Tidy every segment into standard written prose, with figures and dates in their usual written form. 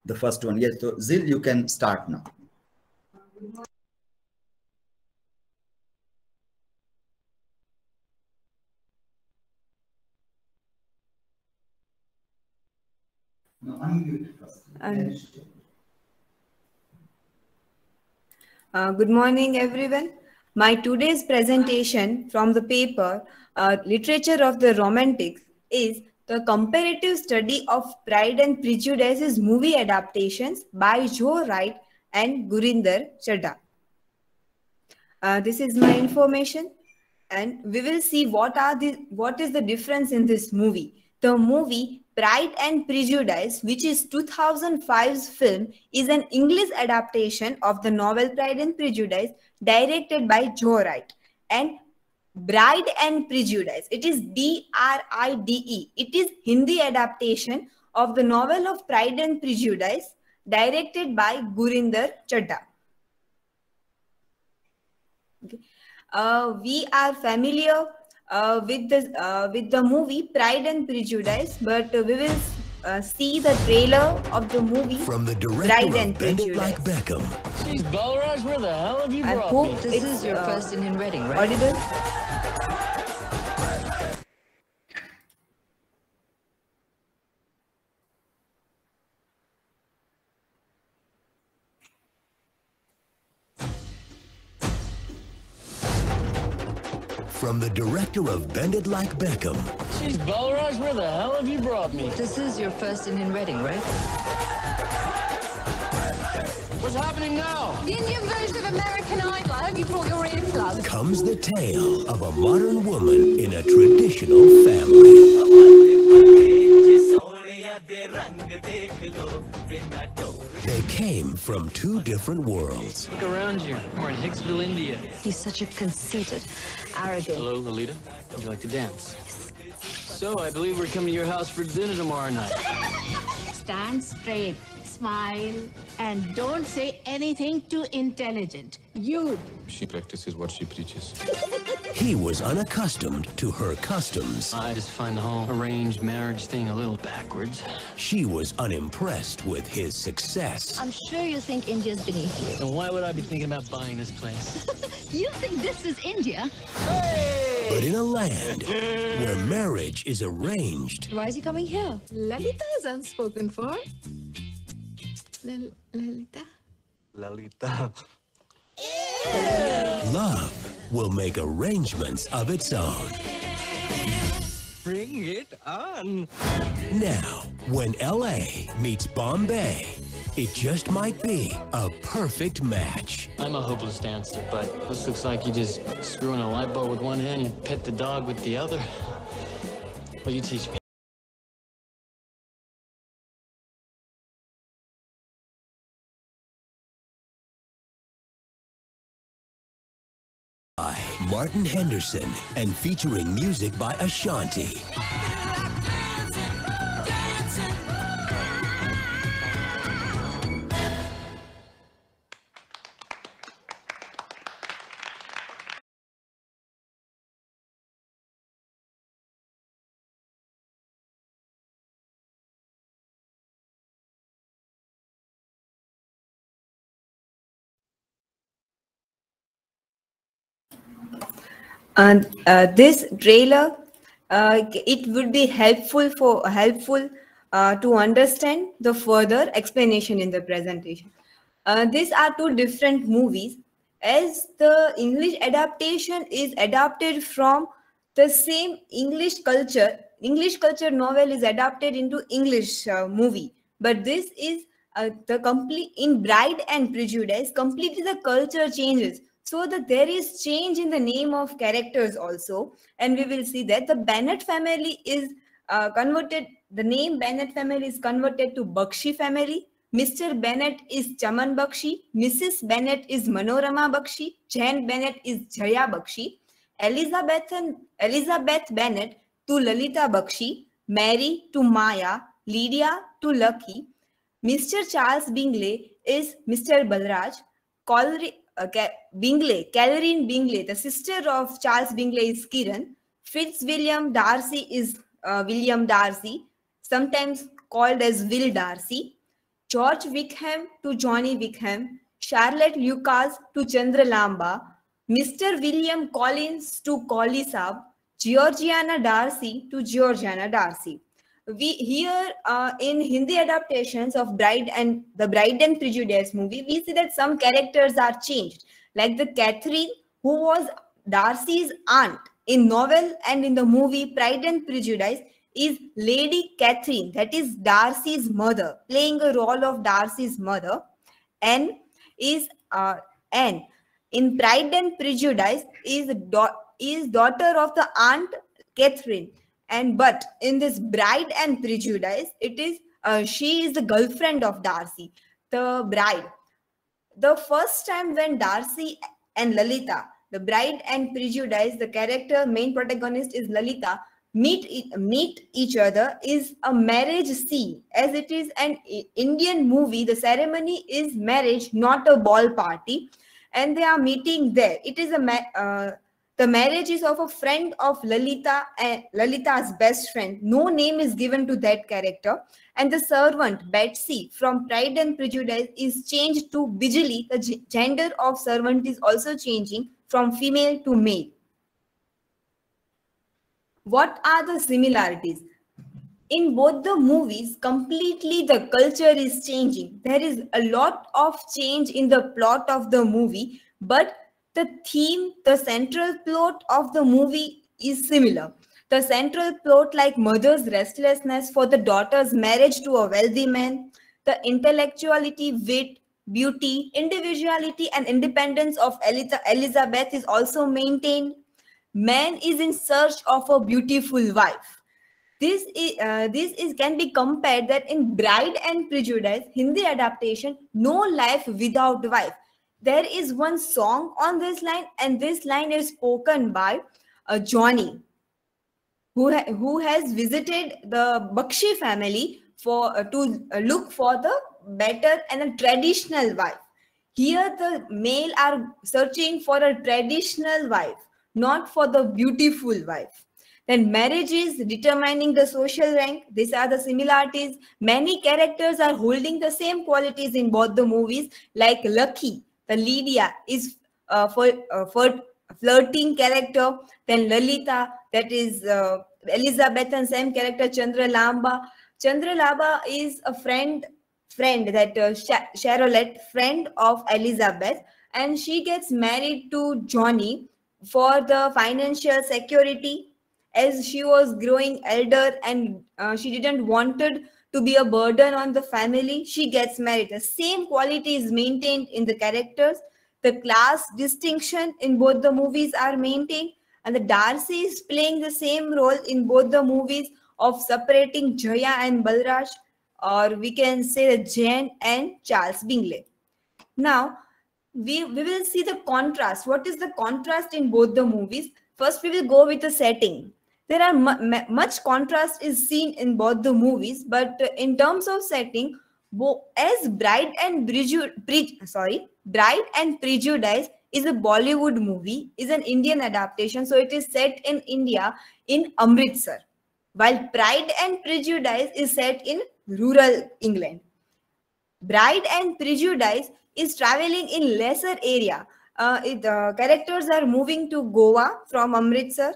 the first one. Yes, so Zil, you can start now. Good morning, everyone. My today's presentation from the paper Literature of the Romantics is the comparative study of Pride and Prejudice's movie adaptations by Joe Wright and Gurinder Chadha. This is my information, and we will see what is the difference in this movie. The movie Pride and Prejudice, which is 2005's film, is an English adaptation of the novel Pride and Prejudice, directed by Joe Wright. And Bride and Prejudice, it is Bride. It is Hindi adaptation of the novel of Pride and Prejudice, directed by Gurinder Chadha. Okay. We are familiar with the movie Pride and Prejudice, but we will see the trailer of the movie from the director Pride and of Bend It Prejudice. Like Beckham. Jeez, Balraj, where the hell have you I brought hope me? This is your first Indian wedding, right? Audible. From the director of Bend It Like Beckham. Jeez, Balraj, where the hell have you brought me? This is your first Indian wedding, right? What's happening now? The Indian version of American Idol. I hope you brought your earplugs. Comes the tale of a modern woman in a traditional family. They came from two different worlds. Look around you. We're in Hicksville, India. He's such a conceited, arrogant. Hello, Lolita. Would you like to dance? So, I believe we're coming to your house for dinner tomorrow night. Stand straight, smile, and don't say anything too intelligent. You. She practices what she preaches. He was unaccustomed to her customs. I just find the whole arranged marriage thing a little backwards. She was unimpressed with his success. I'm sure you think India's beneath you. Then why would I be thinking about buying this place? You think this is India? But in a land where marriage is arranged, Why is he coming here? Lalita is unspoken for. Lalita? Lalita. love will make arrangements of its own. Bring it on. Now, when LA meets Bombay, it just might be a perfect match. I'm a hopeless dancer, but this looks like you just screw in a light bulb with one hand, you pet the dog with the other. Well, you teach me. By Martin Henderson and featuring music by Ashanti. And this trailer, it would be helpful to understand the further explanation in the presentation. These are two different movies, as the English adaptation is adapted from the same English culture. English culture novel is adapted into English movie, but this is the complete in Bride and Prejudice. Completely the culture changes, so that there is change in the name of characters also, and we will see that the Bennet family is converted. The name Bennet family is converted to Bakshi family. Mr. Bennet is Chaman Bakshi. Mrs. Bennet is Manorama Bakshi. Jane Bennet is Jaya Bakshi. Elizabeth Bennet to Lalita Bakshi. Mary to Maya. Lydia to Lucky. Mr. Charles Bingley is Mr. Balraj. Catherine Bingley, the sister of Charles Bingley, is Kiran. Fitzwilliam Darcy is William Darcy, sometimes called as Will Darcy. George Wickham to Johnny Wickham, Charlotte Lucas to Chandralamba, Mr. William Collins to Collie Saab, Georgiana Darcy to Georgiana Darcy. We here in Hindi adaptations of Bride and Prejudice movie, we see that some characters are changed, like the Catherine, who was Darcy's aunt in novel, and in the movie Pride and Prejudice is Lady Catherine, that is Darcy's mother, playing a role of Darcy's mother. Anne is Anne in Pride and Prejudice is daughter of the aunt Catherine. But in this Bride and Prejudice, it is she is the girlfriend of Darcy, the bride. The first time when Darcy and Lalita, the Bride and Prejudice, the character main protagonist is Lalita, meet each other is a marriage scene. As it is an Indian movie, the ceremony is marriage, not a ball party, and they are meeting there. It is the marriage is of a friend of Lalita and Lalita's best friend. No name is given to that character. And the servant, Betsy, from Pride and Prejudice is changed to Bijli. The gender of servant is also changing from female to male. What are the similarities? In both the movies, completely the culture is changing. There is a lot of change in the plot of the movie, but the theme, the central plot of the movie is similar. The central plot, like mother's restlessness for the daughter's marriage to a wealthy man, the intellectuality, wit, beauty, individuality, and independence of Elizabeth is also maintained. Man is in search of a beautiful wife. This can be compared that in Bride and Prejudice, Hindi adaptation, no life without wife. There is one song on this line, and this line is spoken by Johnny, who has visited the Bakshi family to look for the better and a traditional wife. Here the male are searching for a traditional wife, not for the beautiful wife. Then marriage is determining the social rank. These are the similarities. Many characters are holding the same qualities in both the movies, like Lucky, the Lydia is flirting character. Then Lalita, that is Elizabeth, and same character Chandralamba. Chandralamba is a friend that Charlotte, friend of Elizabeth, and she gets married to Johnny for the financial security, as she was growing elder and she didn't wanted to be a burden on the family. She gets married. The same quality is maintained in the characters. The class distinction in both the movies are maintained, and the Darcy is playing the same role in both the movies of separating Jaya and Balraj, or we can say Jane and Charles Bingley. Now, we will see the contrast. What is the contrast in both the movies? First, we will go with the setting. There are much contrast is seen in both the movies, but in terms of setting, as Bride and Prejudice is a Bollywood movie, is an Indian adaptation, so it is set in India in Amritsar, while Pride and Prejudice is set in rural England. Bride and Prejudice is traveling in lesser area. The characters are moving to Goa from Amritsar,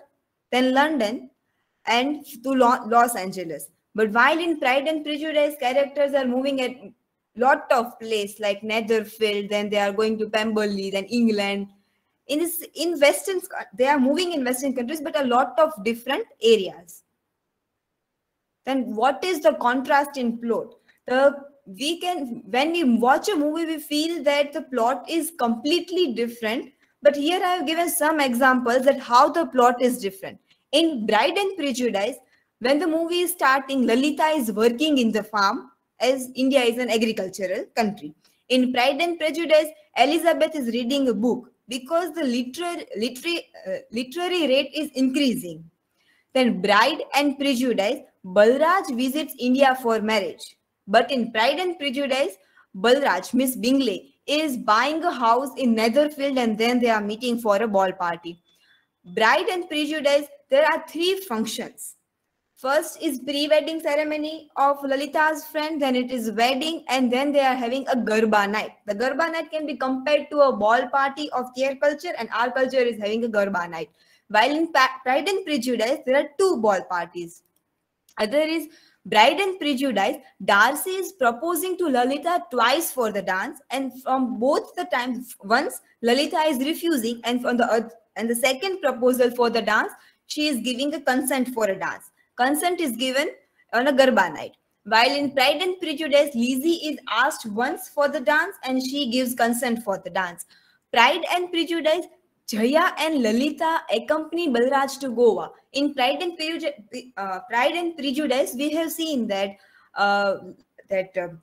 then London, and to Los Angeles. But while in Pride and Prejudice, characters are moving at lot of place like Netherfield, then they are going to Pemberley, then England. In Western, they are moving in Western countries, but a lot of different areas. Then what is the contrast in plot? When we watch a movie, we feel that the plot is completely different. But here I have given some examples that how the plot is different. In Bride and Prejudice, when the movie is starting, Lalita is working in the farm, as India is an agricultural country. In Pride and Prejudice, Elizabeth is reading a book because the literary rate is increasing. Then Bride and Prejudice, Balraj visits India for marriage. But in Pride and Prejudice, Balraj, Miss Bingley, is buying a house in Netherfield, and then they are meeting for a ball party. Bride and Prejudice, there are 3 functions. First is pre-wedding ceremony of Lalita's friend, then it is wedding, and then they are having a Garba night. The Garba night can be compared to a ball party of their culture, and our culture is having a Garba night. While in Pride and Prejudice, there are two ball parties. Other is Bride and Prejudice. Darcy is proposing to Lalita twice for the dance, and from both the times, once Lalita is refusing, and on the second proposal for the dance, she is giving a consent for a dance. Consent is given on a Garba night. While in Pride and Prejudice, Lizzie is asked once for the dance and she gives consent for the dance. Pride and Prejudice, Jaya and Lalita accompany Balraj to Goa. In Pride and Prejudice, we have seen that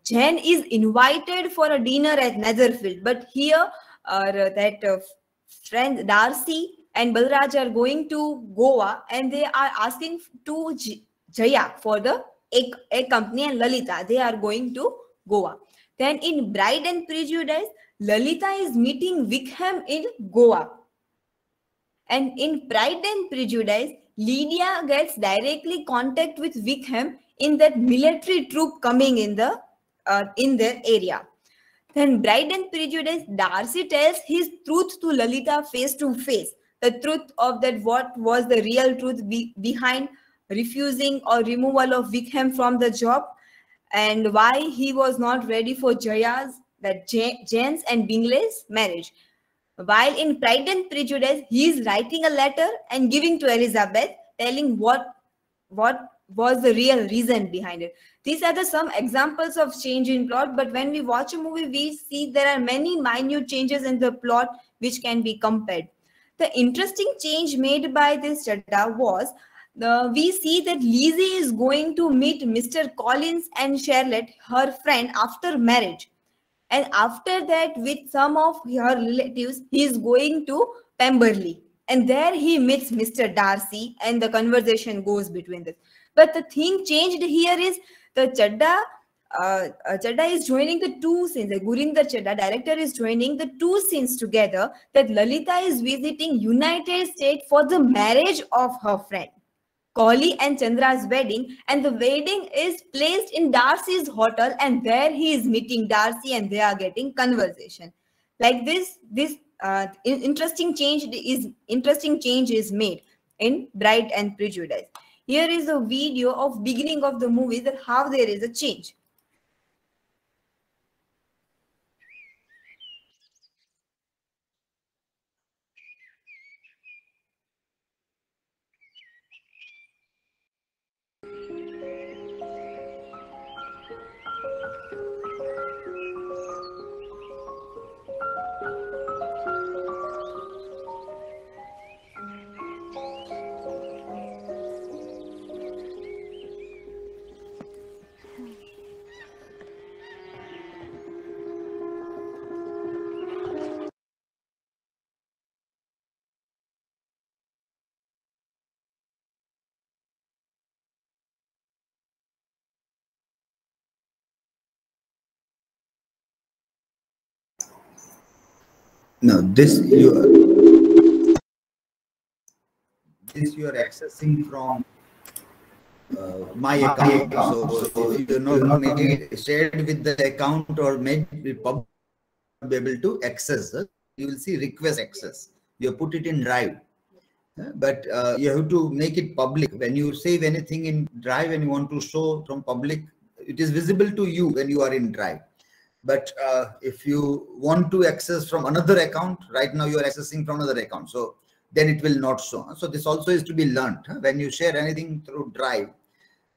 Jen is invited for a dinner at Netherfield, but here friend Darcy and Balraj are going to Goa, and they are asking to Jaya for the accompany, and Lalita, they are going to Goa. Then in Bride and Prejudice, Lalita is meeting Wickham in Goa. And in Pride and Prejudice, Lydia gets directly contact with Wickham in that military troop coming in their area. Then Bride and Prejudice, Darcy tells his truth to Lalita face to face. The truth of that, what was the real truth behind refusing or removal of Wickham from the job, and why he was not ready for Jane's and Bingley's marriage. While in Pride and Prejudice, he is writing a letter and giving to Elizabeth, telling what was the real reason behind it. These are some examples of change in plot, but when we watch a movie, we see there are many minute changes in the plot which can be compared. The interesting change made by this Chadda was, we see that Lizzie is going to meet Mr. Collins and Charlotte, her friend, after marriage. And after that, with some of her relatives, he is going to Pemberley. And there he meets Mr. Darcy, and the conversation goes between them. But the thing changed here is the Chadda is joining the two scenes. The Gurinder Chadda, director, is joining the two scenes together, that Lalita is visiting United States for the marriage of her friend, Collie and Chandra's wedding, and the wedding is placed in Darcy's hotel, and there he is meeting Darcy and they are getting conversation. Like this interesting change is made in Bride and Prejudice. Here is a video of beginning of the movie, that how there is a change. No, this you are accessing from my account. So if you're not making it shared with the account or made it public, be able to access, you will see request access. You put it in Drive, but you have to make it public. When you save anything in Drive and you want to show from public, it is visible to you when you are in Drive. But if you want to access from another account, right now you are accessing from another account, so then it will not show. So this also is to be learned. When you share anything through Drive,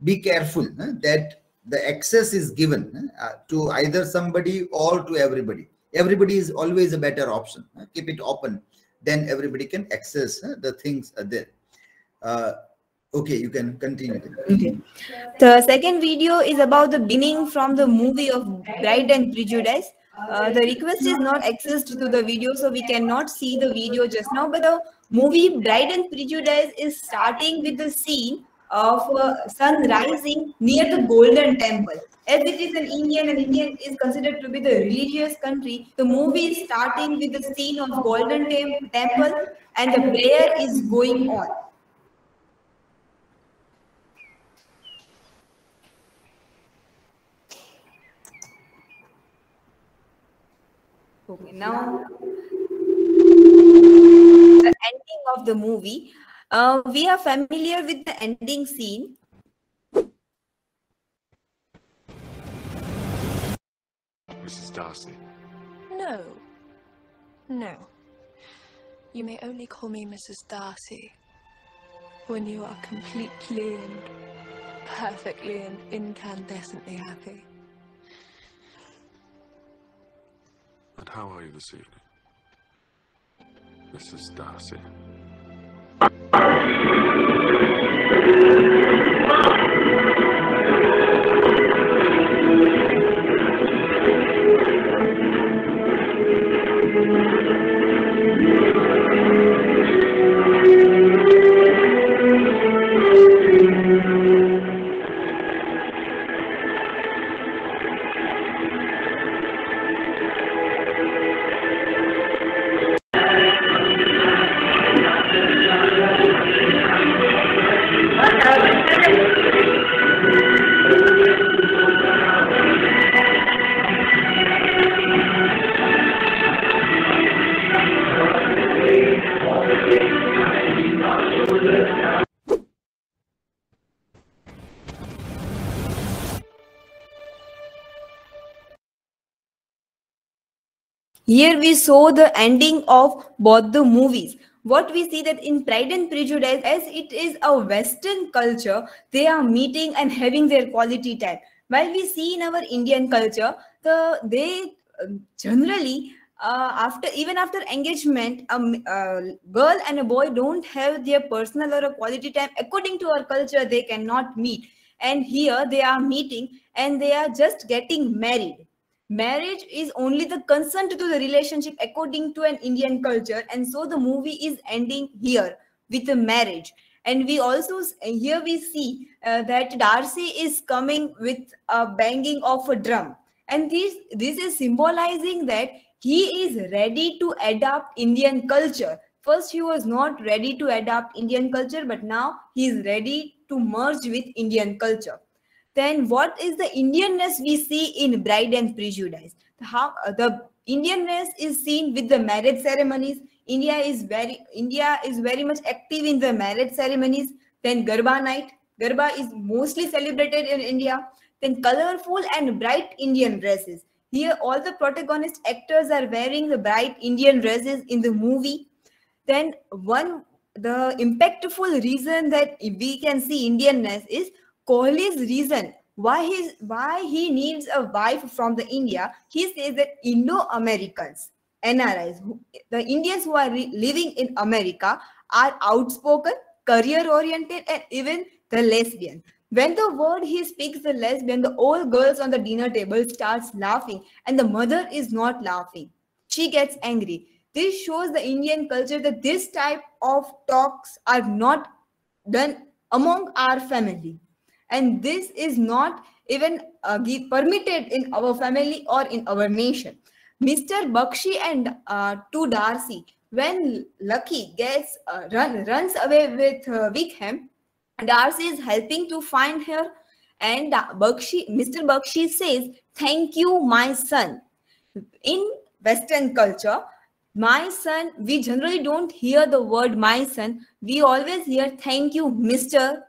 be careful that the access is given to either somebody or to everybody. Everybody is always a better option. Keep it open, then everybody can access the things there. Okay, you can continue. Okay. The second video is about the beginning from the movie of Bride and Prejudice. The request is not accessed to the video, so we cannot see the video just now. But the movie Bride and Prejudice is starting with the scene of sun rising near the Golden Temple. As it is an Indian, and India is considered to be the religious country, the movie is starting with the scene of Golden Temple, and the prayer is going on. Okay, now the ending of the movie. We are familiar with the ending scene. Mrs. Darcy. No. No. You may only call me Mrs. Darcy when you are completely and perfectly and incandescently happy. And how are you this evening, Mrs. Darcy? Here we saw the ending of both the movies. What we see that in Pride and Prejudice, as it is a Western culture, they are meeting and having their quality time. While we see in our Indian culture, they generally after engagement, a girl and a boy don't have their personal or a quality time. According to our culture, they cannot meet. And here they are meeting and they are just getting married. Marriage is only the consent to the relationship according to an Indian culture, and so the movie is ending here with a marriage. And we also here we see that Darcy is coming with a banging of a drum, and this is symbolizing that he is ready to adopt Indian culture. First, he was not ready to adopt Indian culture, but now he is ready to merge with Indian culture. Then what is the Indianness we see in Bride and Prejudice? How the Indianness is seen with the marriage ceremonies. India is very much active in the marriage ceremonies. Then Garba night. Garba is mostly celebrated in India. Then colorful and bright Indian dresses. Here all the protagonist actors are wearing the bright Indian dresses in the movie. Then the impactful reason that we can see Indianness is Kohli's reason why he needs a wife from the India. He says that Indo-Americans, NRIs, the Indians who are living in America are outspoken, career-oriented, and even the lesbian. When the word he speaks the lesbian, the old girls on the dinner table starts laughing, and the mother is not laughing. She gets angry. This shows the Indian culture that this type of talks are not done among our family. And this is not even permitted in our family or in our nation. Mr. Bakshi and to Darcy, when Lucky runs away with Wickham, Darcy is helping to find her, and Mr. Bakshi says, "Thank you, my son." In Western culture, my son, we generally don't hear the word my son. We always hear thank you, Mr.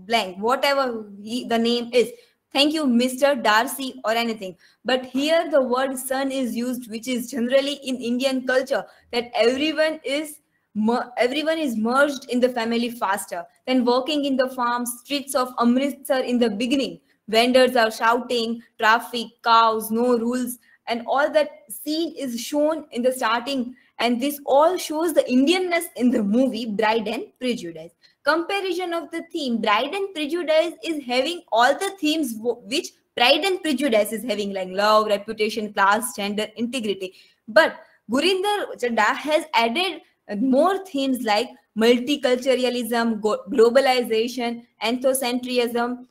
blank, whatever the name is. Thank you, Mr. Darcy or anything. But here the word son is used, which is generally in Indian culture, that everyone is merged in the family faster. Then working in the farm streets of Amritsar in the beginning, vendors are shouting, traffic, cows, no rules, and all that scene is shown in the starting. And this all shows the Indianness in the movie Bride and Prejudice. Comparison of the theme, Bride and Prejudice is having all the themes which Pride and Prejudice is having, like love, reputation, class, gender, integrity. But Gurinder Chadha has added more themes like multiculturalism, globalization, anthropocentrism,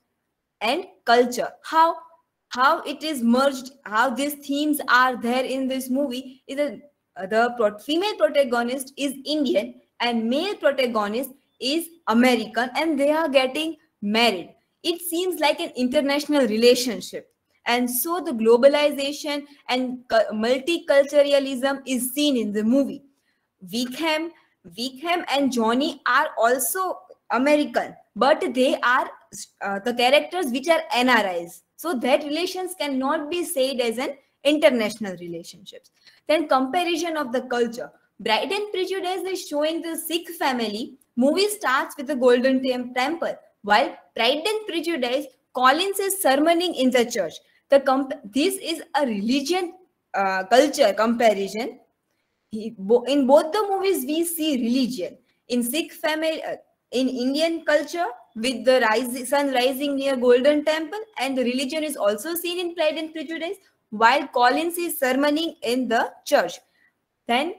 and culture. How it is merged, how these themes are there in this movie is the female protagonist is Indian and male protagonist is American, and they are getting married. It seems like an international relationship. And so the globalization and multiculturalism is seen in the movie. Wickham and Johnny are also American, but they are the characters which are NRIs. So that relations cannot be said as an international relationships. Then comparison of the culture. Bride and Prejudice is showing the Sikh family. Movie starts with the Golden Temple, while Pride and Prejudice, Collins is sermoning in the church. This is a religion culture comparison. In both the movies, we see religion. In Sikh family, in Indian culture, with the sun rising near Golden Temple, and the religion is also seen in Pride and Prejudice, while Collins is sermoning in the church. Then,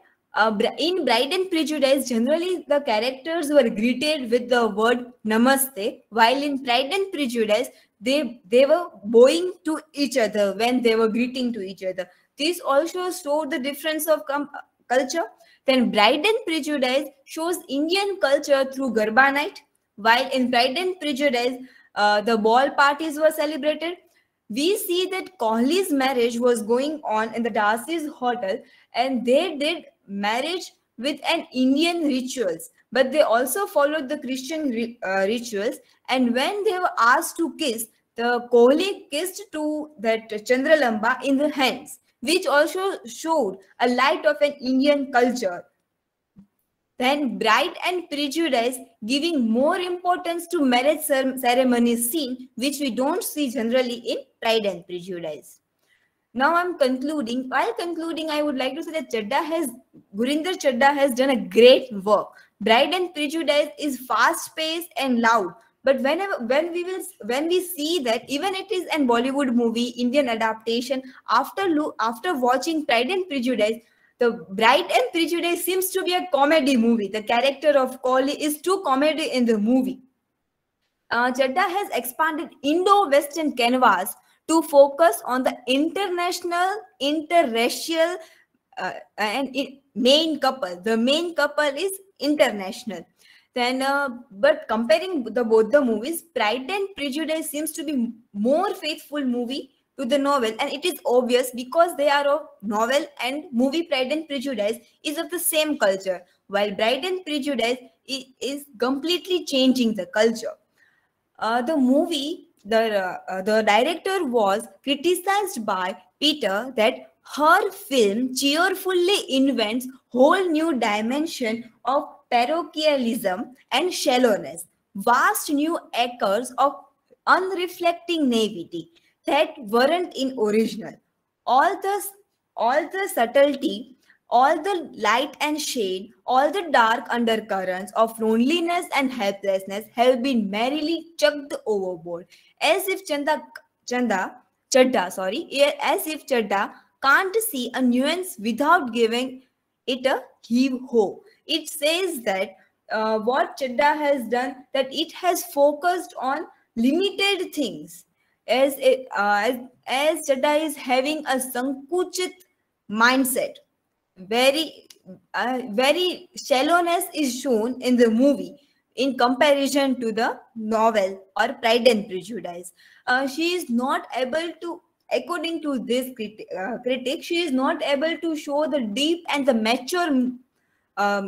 in Bride and Prejudice, generally the characters were greeted with the word Namaste, while in Pride and Prejudice, they were bowing to each other when they were greeting to each other. This also showed the difference of culture. Then Bride and Prejudice shows Indian culture through Garba night, while in Pride and Prejudice, the ball parties were celebrated. We see that Kohli's marriage was going on in the Darcy's hotel, and they did marriage with an Indian rituals, but they also followed the Christian rituals. And when they were asked to kiss, the Kohli kissed to that Chandralamba in the hands, which also showed a light of an Indian culture. Then Bride and Prejudice giving more importance to marriage ceremony scene, which we don't see generally in Pride and Prejudice. Now I'm concluding. While concluding, I would like to say that Gurinder Chadha has done a great work. Bride and Prejudice is fast-paced and loud. But when we see that even it is an Bollywood movie, Indian adaptation, after watching Pride and Prejudice, the Bride and Prejudice seems to be a comedy movie. The character of Kohli is too comedy in the movie. Chadha has expanded Indo-Western canvas to focus on the international, interracial and main couple. The main couple is international. Then, but comparing both the movies, Pride and Prejudice seems to be more faithful movie to the novel, and it is obvious because they are of novel and movie. Pride and Prejudice is of the same culture, while Bride and Prejudice is completely changing the culture. The movie, the director was criticized by Peter that her film cheerfully invents whole new dimension of parochialism and shallowness, vast new acres of unreflecting naivety that weren't in original. All the subtlety, all the light and shade, all the dark undercurrents of loneliness and helplessness have been merrily chucked overboard, as if Chadha can't see a nuance without giving it a heave-ho. It says that what Chadha has done, that it has focused on limited things, as Chadha is having a sankuchit mindset. Very shallowness is shown in the movie in comparison to the novel or Pride and Prejudice. She is not able to, according to this critic, she is not able to show the deep and the mature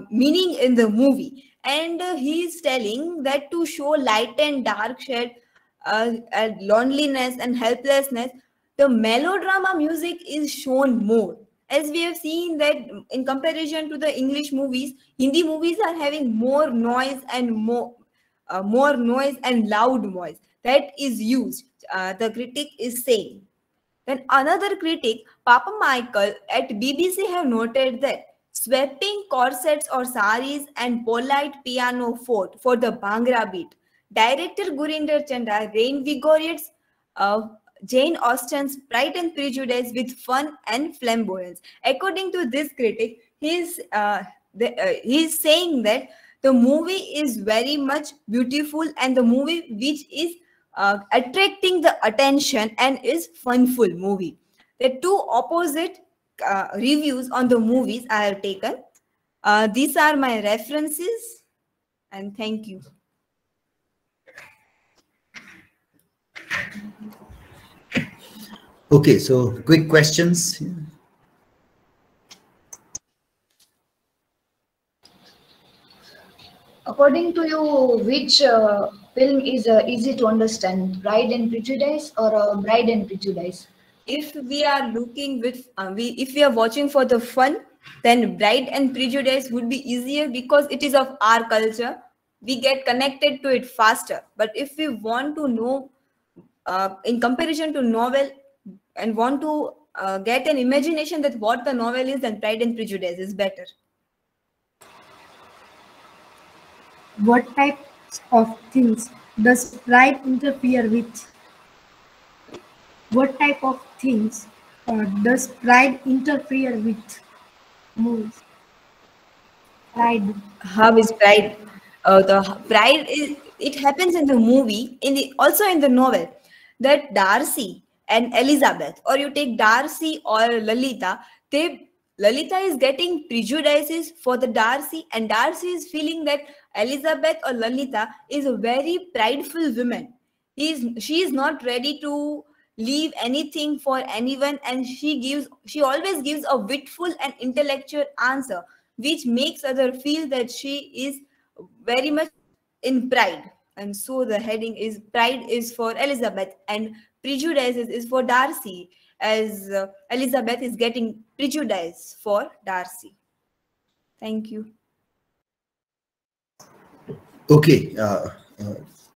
meaning in the movie. And he is telling that to show light and dark shade, loneliness and helplessness, the melodrama music is shown more. As we have seen that in comparison to the English movies, Hindi movies are having more noise and more noise and loud noise that is used. The critic is saying. Then another critic, Papa Michael at BBC, have noted that sweeping corsets or saris and polite piano for the Bhangra beat. Director Gurinder Chadha reinvigorates Jane Austen's Pride and Prejudice with fun and flamboyance. According to this critic, he's saying that the movie is very much beautiful and the movie which is attracting the attention and is funful movie. The two opposite reviews on the movies I have taken. These are my references, and thank you. Okay, so quick questions. According to you, which film is easy to understand, Pride and Prejudice or Bride and Prejudice? If we are looking with, if we are watching for the fun, then Bride and Prejudice would be easier because it is of our culture. We get connected to it faster. But if we want to know, in comparison to novel, and want to get an imagination that what the novel is, then Pride and Prejudice is better. What types of things does pride interfere with? What type of things does pride interfere with? Moves. Pride. How is pride? The pride is, it happens in the movie, also in the novel, that Darcy and Elizabeth, or you take Darcy or Lalita, Lalita is getting prejudices for the Darcy, and Darcy is feeling that Elizabeth or Lalita is a very prideful woman. She is not ready to leave anything for anyone, and she always gives a witful and intellectual answer, which makes other feel that she is very much in pride. And so the heading is Pride is for Elizabeth and Prejudices is for Darcy, as Elizabeth is getting prejudice for Darcy. Thank you. Okay,